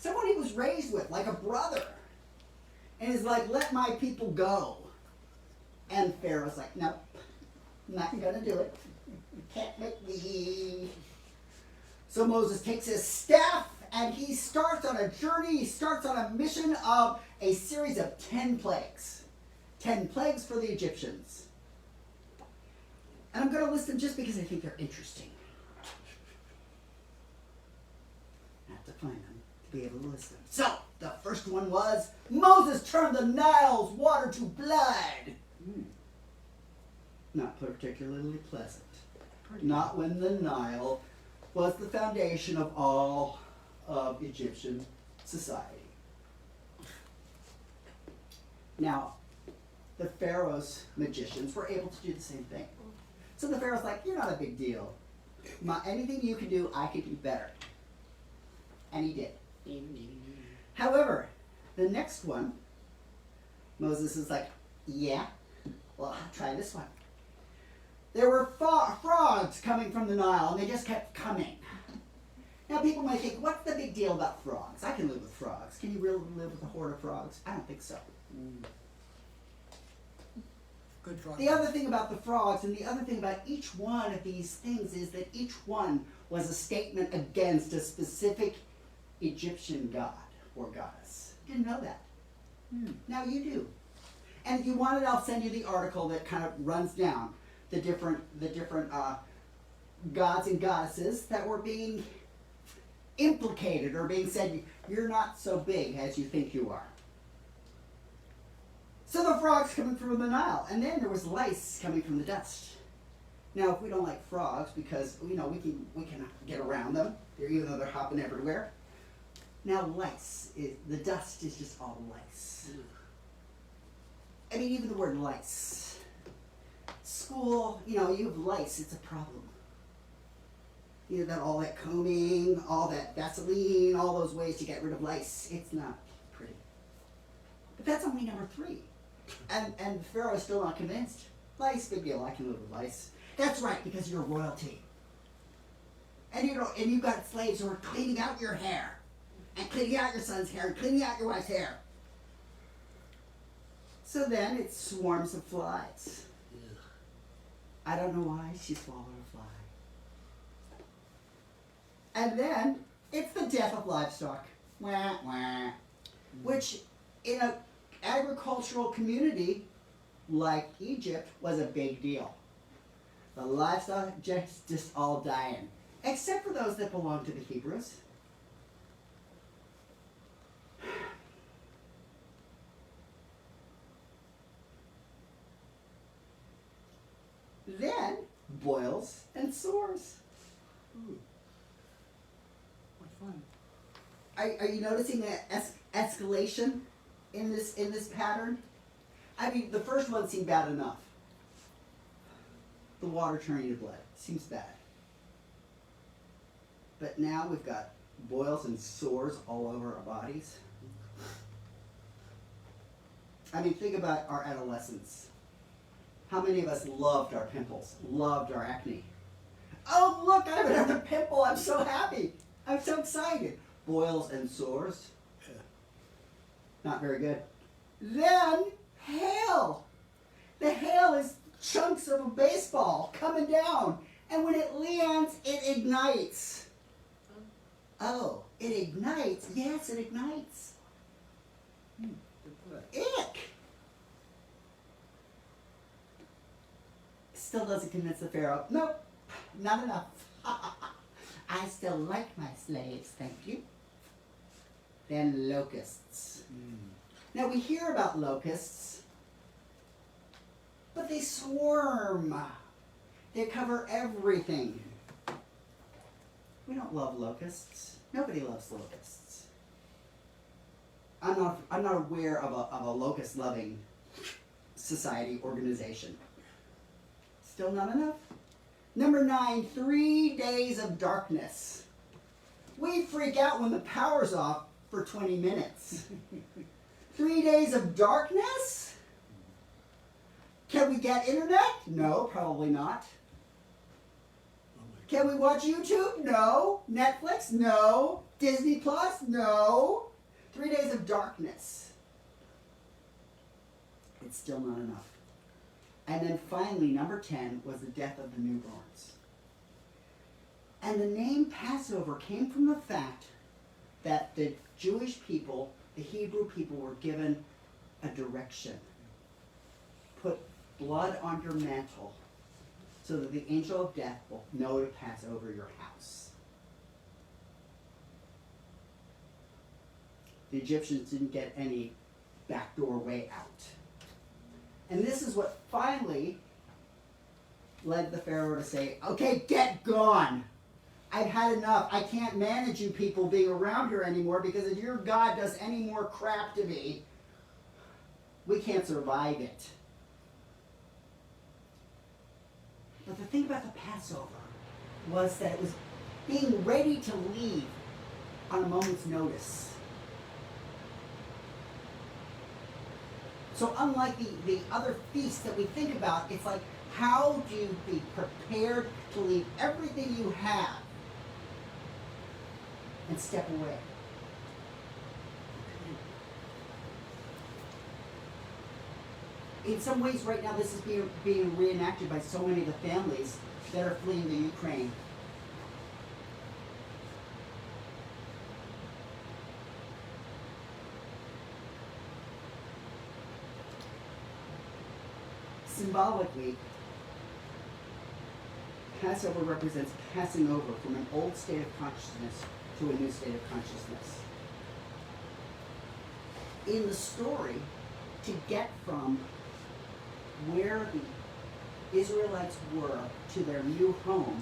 Someone he was raised with, like a brother. And he's like, let my people go. And Pharaoh's like, nope, I'm not going to do it. You can't make me. So Moses takes his staff and he starts on a journey. He starts on a mission of a series of 10 plagues. 10 plagues for the Egyptians. And I'm going to list them just because I think they're interesting. I have to find them to be able to list them. So, the first one was, Moses turned the Nile's water to blood. Not particularly pleasant. Not when the Nile was the foundation of all of Egyptian society. Now, the Pharaoh's magicians were able to do the same thing. So the Pharaoh's like, you're not a big deal. Anything you can do, I can do better. And he did. However, the next one, Moses is like, yeah, well, I'll try this one. There were frogs coming from the Nile, and they just kept coming. Now, people might think, what's the big deal about frogs? I can live with frogs. Can you really live with a horde of frogs? I don't think so. Good frog. The other thing about the frogs, and the other thing about each one of these things, is that each one was a statement against a specific Egyptian god or goddess. Didn't know that. Now you do. And if you want it, I'll send you the article that kind of runs down the different gods and goddesses that were being implicated or being said, you're not so big as you think you are. So the frogs coming from the Nile, and then there was lice coming from the dust. Now, if we don't like frogs, because we can get around them, even though they're hopping everywhere. Now, the dust is just all lice. I mean, even the word lice. School, you have lice, it's a problem. All that combing, all that Vaseline, all those ways to get rid of lice. It's not pretty. But that's only number 3. And Pharaoh is still not convinced. Lice, big deal, I can live with lice. That's right, because you're royalty. And you've got slaves who are cleaning out your hair. And cleaning out your son's hair, and cleaning out your wife's hair. So then it swarms of flies. I don't know why she swallowed a fly. And then it's the death of livestock. Wah, wah. Which, in an agricultural community like Egypt, was a big deal. The livestock just all dying. Except for those that belong to the Hebrews. Then, boils and sores. What fun. Are you noticing that escalation in this pattern? I mean, the first one seemed bad enough. The water turning to blood seems bad. But now we've got boils and sores all over our bodies. I mean, think about our adolescence. How many of us loved our pimples, loved our acne? Oh, look, I have another pimple. I'm so happy. I'm so excited. Boils and sores. Not very good. Then, hail. The hail is chunks of a baseball coming down. And when it lands, it ignites. Oh, it ignites. Yes, it ignites. Ick. Still doesn't convince the Pharaoh. Nope, not enough. I still like my slaves, thank you. Then locusts. Now we hear about locusts, but they swarm. They cover everything. We don't love locusts. Nobody loves locusts. I'm not aware of a locust-loving society organization. Still not enough? Number 9, 3 days of darkness. We freak out when the power's off for 20 minutes. 3 days of darkness? Can we get internet? No, probably not. Can we watch YouTube? No. Netflix? No. Disney Plus? No. 3 days of darkness. It's still not enough. And then finally, number 10 was the death of the newborns. And the name Passover came from the fact that the Jewish people, the Hebrew people, were given a direction. Put blood on your mantle so that the angel of death will know to pass over your house. The Egyptians didn't get any backdoor way out. And this is what finally led the Pharaoh to say, okay, get gone. I've had enough. I can't manage you people being around here anymore because if your God does any more crap to me, we can't survive it. But the thing about the Passover was that it was being ready to leave on a moment's notice. So unlike the other feasts that we think about, it's like, how do you be prepared to leave everything you have and step away? In some ways right now this is being reenacted by so many of the families that are fleeing the Ukraine. Symbolically, Passover represents passing over from an old state of consciousness to a new state of consciousness. In the story, to get from where the Israelites were to their new home,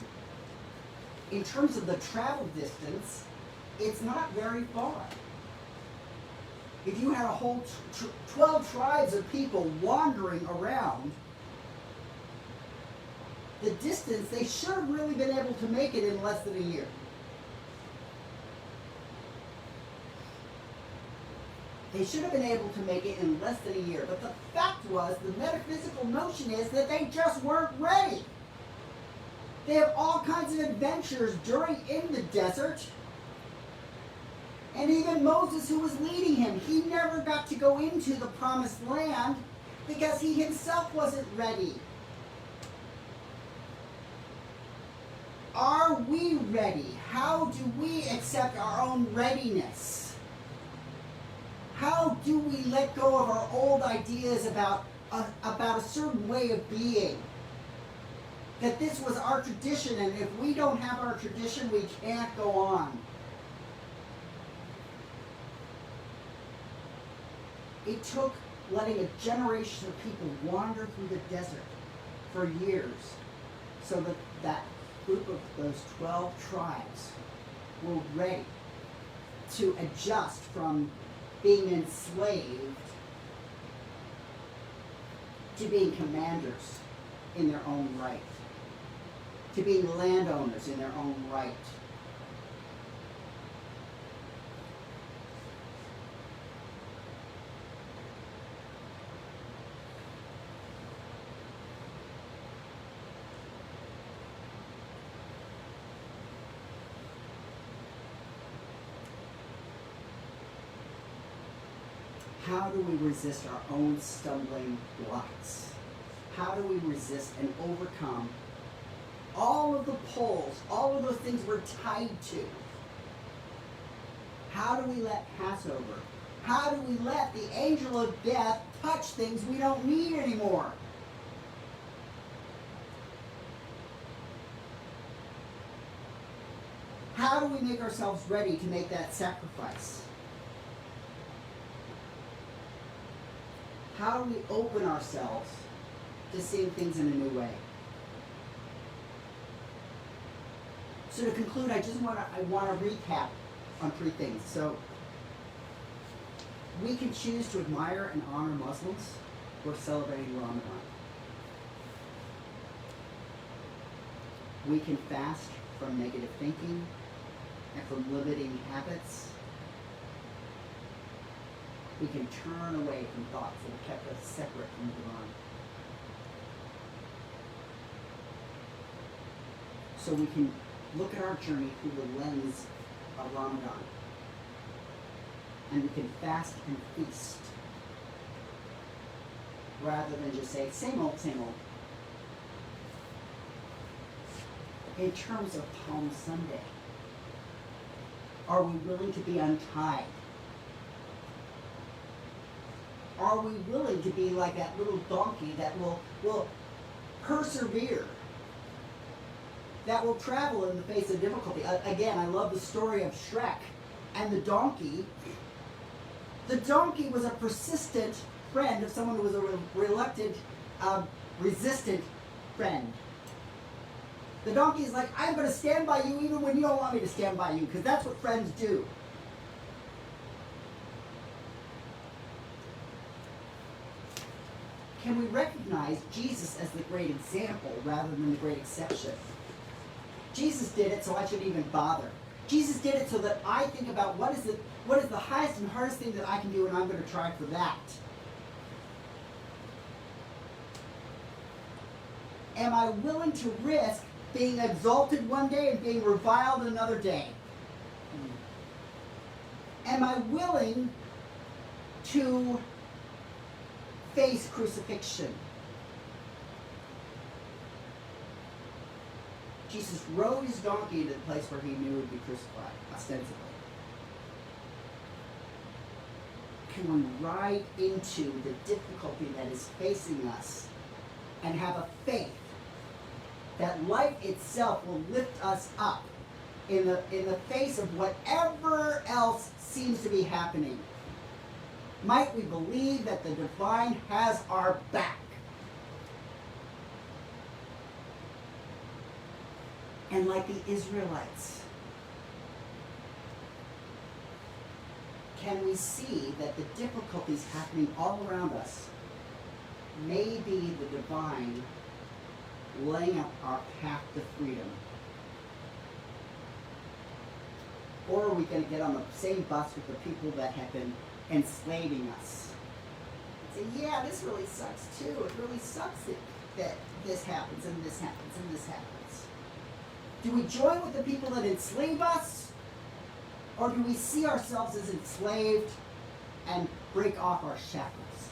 in terms of the travel distance, it's not very far. If you had a whole 12 tribes of people wandering around, the distance, they should have really been able to make it in less than a year. They should have been able to make it in less than a year. But the fact was, the metaphysical notion is that they just weren't ready. They have all kinds of adventures in the desert. And even Moses, who was leading him, he never got to go into the promised land because he himself wasn't ready. Are we ready? How do we accept our own readiness? How do we let go of our old ideas about a certain way of being? That this was our tradition, and if we don't have our tradition, we can't go on. It took letting a generation of people wander through the desert for years so that that group of those 12 tribes were ready to adjust from being enslaved to being commanders in their own right, to being landowners in their own right. How do we resist our own stumbling blocks? How do we resist and overcome all of the pulls, all of those things we're tied to? How do we let Passover? How do we let the angel of death touch things we don't need anymore? How do we make ourselves ready to make that sacrifice? How do we open ourselves to seeing things in a new way? So to conclude, I want to recap on 3 things. So We can choose to admire and honor Muslims who are celebrating Ramadan. We can fast from negative thinking and from limiting habits. We can turn away from thoughts that have kept us separate from the divine. So we can look at our journey through the lens of Ramadan. And we can fast and feast. Rather than just say, same old, same old. In terms of Palm Sunday, are we willing to be untied? Are we willing to be like that little donkey that will persevere, that will travel in the face of difficulty? Again, I love the story of Shrek and the donkey. The donkey was a persistent friend of someone who was a reluctant, resistant friend. The donkey is like, I'm going to stand by you even when you don't want me to stand by you, because that's what friends do. Can we recognize Jesus as the great example rather than the great exception? Jesus did it, so I shouldn't even bother. Jesus did it so that I think about what is the highest and hardest thing that I can do, and I'm going to try for that. Am I willing to risk being exalted one day and being reviled another day? Am I willing to face crucifixion? Jesus rode his donkey to the place where he knew he would be crucified, ostensibly. Can we ride into the difficulty that is facing us and have a faith that life itself will lift us up in the face of whatever else seems to be happening? Might we believe that the divine has our back? And like the Israelites, can we see that the difficulties happening all around us may be the divine laying out our path to freedom? Or are we going to get on the same bus with the people that have been enslaving us? Say, yeah, this really sucks too. It really sucks that this happens and this happens and this happens. Do we join with the people that enslave us? Or do we see ourselves as enslaved and break off our shackles?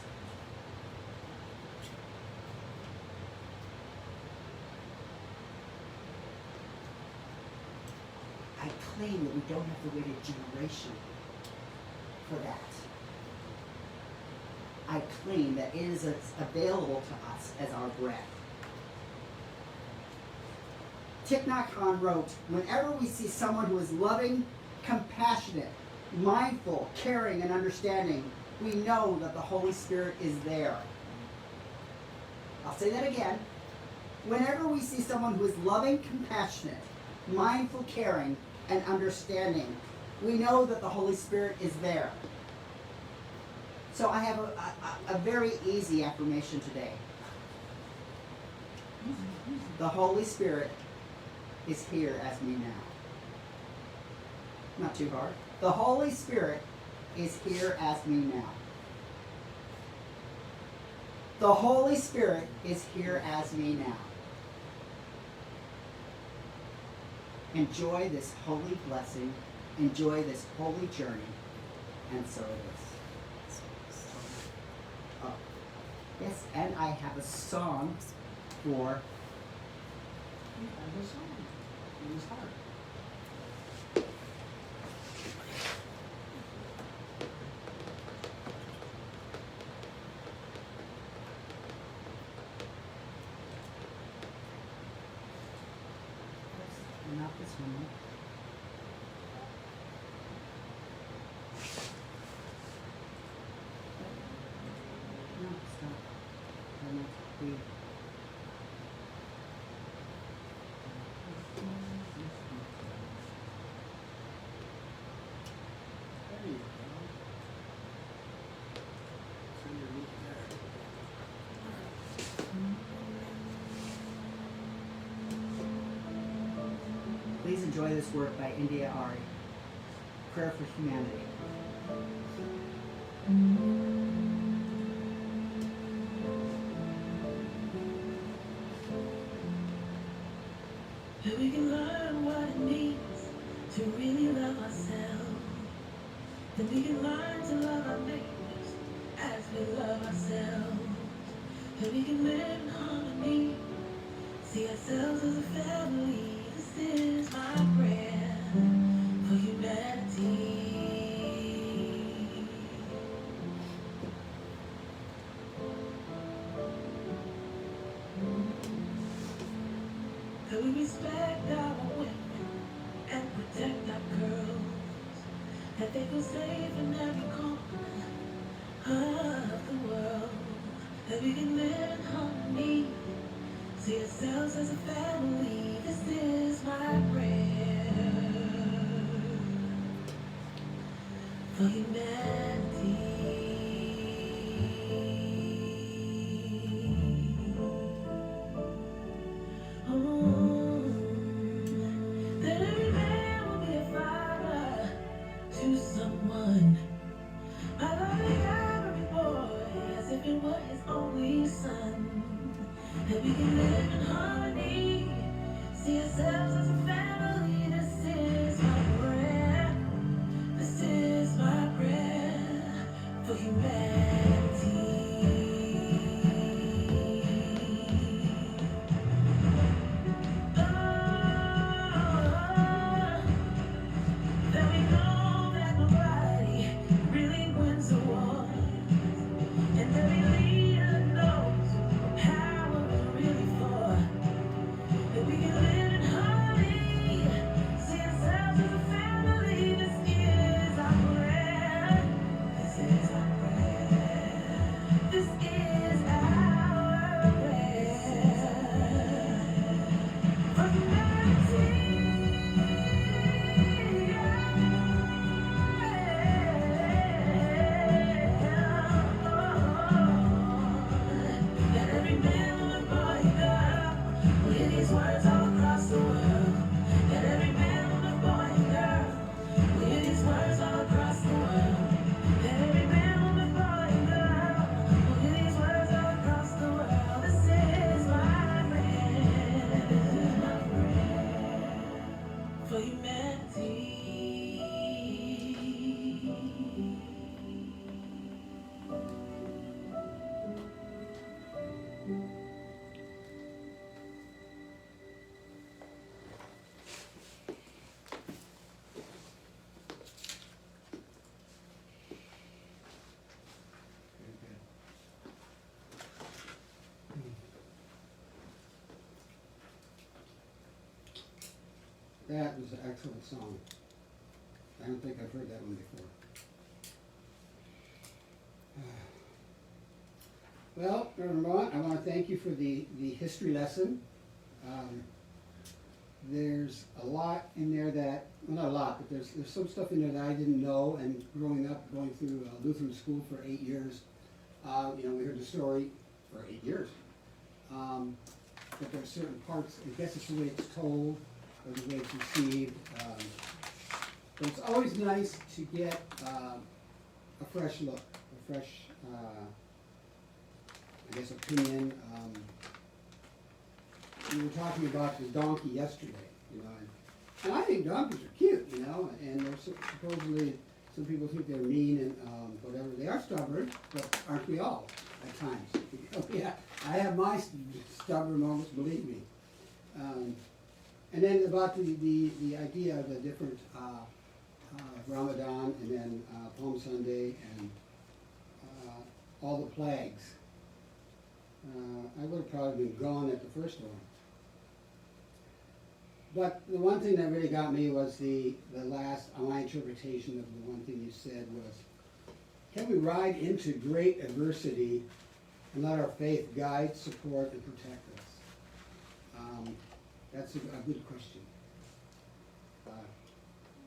I claim that we don't have to wait a generation for that. I claim that it is available to us as our breath. Thich Nhat Hanh wrote, whenever we see someone who is loving, compassionate, mindful, caring, and understanding, we know that the Holy Spirit is there. I'll say that again. Whenever we see someone who is loving, compassionate, mindful, caring, and understanding, we know that the Holy Spirit is there. So I have a very easy affirmation today. The Holy Spirit is here as me now. Not too hard. The Holy Spirit is here as me now. The Holy Spirit is here as me now. Enjoy this holy blessing. Enjoy this holy journey. And so it is. Oh. Yes, and I have a song for... As a song in his heart. Not this one. No, stop. I want to be. There you go. Please enjoy this work by India Ari. Prayer for Humanity. That we can learn what it means to really love ourselves. That we can learn to love our neighbors as we love ourselves. That we can live in harmony, see ourselves as a family. This is my prayer for humanity. That we respect our women and protect our girls. That they feel safe in every corner of the world. That we can live in harmony, see ourselves as a family. This is my prayer for humanity. That every man will be a father to someone. I love every boy as if it were his only son. That we can live in harmony, see ourselves as a family. This is my prayer. This is my prayer for humanity. That we know that nobody really wins the war, and every leader knows what power is really for. That we can live in harmony, see ourselves as a family. This is our prayer. This is our prayer. This is our prayer for humanity. That every man, woman, boy, and girl will hear these words all across the world. That every man, woman, boy, and girl will hear these words all across the world. That every man, woman, boy, and girl will hear these words all across the world. This is my prayer. This is my prayer for humanity. That was an excellent song. I don't think I've heard that one before. Well, Reverend Vaughan, I want to thank you for the history lesson. There's a lot in there that, well, not a lot, but there's some stuff in there that I didn't know, and growing up, going through Lutheran school for 8 years, you know, we heard the story for 8 years. But there are certain parts, I guess it's the way it's told, or the way it's received. But it's always nice to get a fresh look, a fresh, I guess, opinion. We were talking about the donkey yesterday, you know, and I think donkeys are cute, you know, and they're supposedly, some people think they're mean and whatever. They are stubborn, but aren't we all at times? Oh, yeah, I have my stubborn moments, believe me. And then about the idea of the different Ramadan and then Palm Sunday and all the plagues. I would have probably been gone at the first one. But the one thing that really got me was the last, my interpretation of the one thing you said was, can we ride into great adversity and let our faith guide, support, and protect us? That's a good question.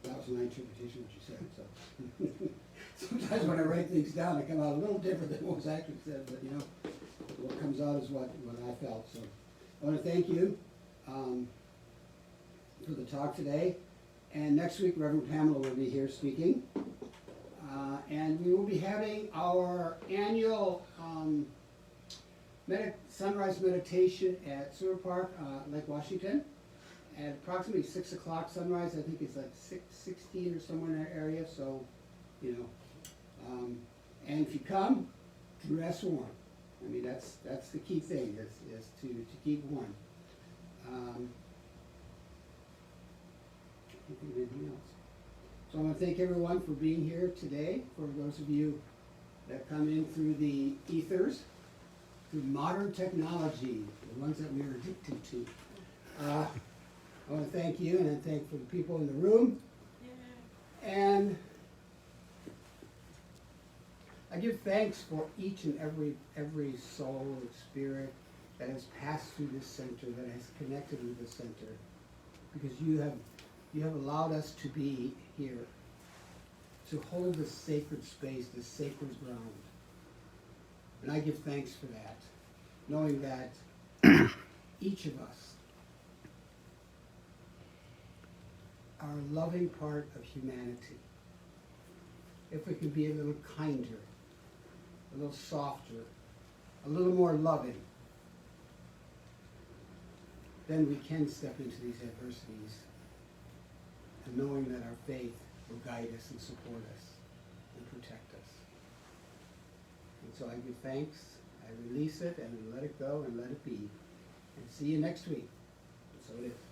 That was my interpretation of what you said. So sometimes when I write things down, they come out a little different than what was actually said, but you know, what comes out is what I felt. So I want to thank you for for the talk today. And next week, Reverend Pamela will be here speaking. And we will be having our annual sunrise meditation at Sewer Park, Lake Washington, at approximately 6 o'clock sunrise. I think it's like 6:16 or somewhere in that area, so, you know. And if you come, dress warm. I mean, that's the key thing, is to keep warm. I can't think of anything else. So I want to thank everyone for being here today. For those of you that come in through the ethers, through modern technology, the ones that we are addicted to. I want to thank you, and I thank for the people in the room. And I give thanks for each and every soul and spirit that has passed through this center, that has connected with the center, because you have allowed us to be here, to hold this sacred space, this sacred ground. And I give thanks for that, knowing that each of us are a loving part of humanity. If we can be a little kinder, a little softer, a little more loving, then we can step into these adversities, and knowing that our faith will guide us and support us and protect us. And so I give thanks, I release it, and let it go, and let it be. And see you next week. So it is.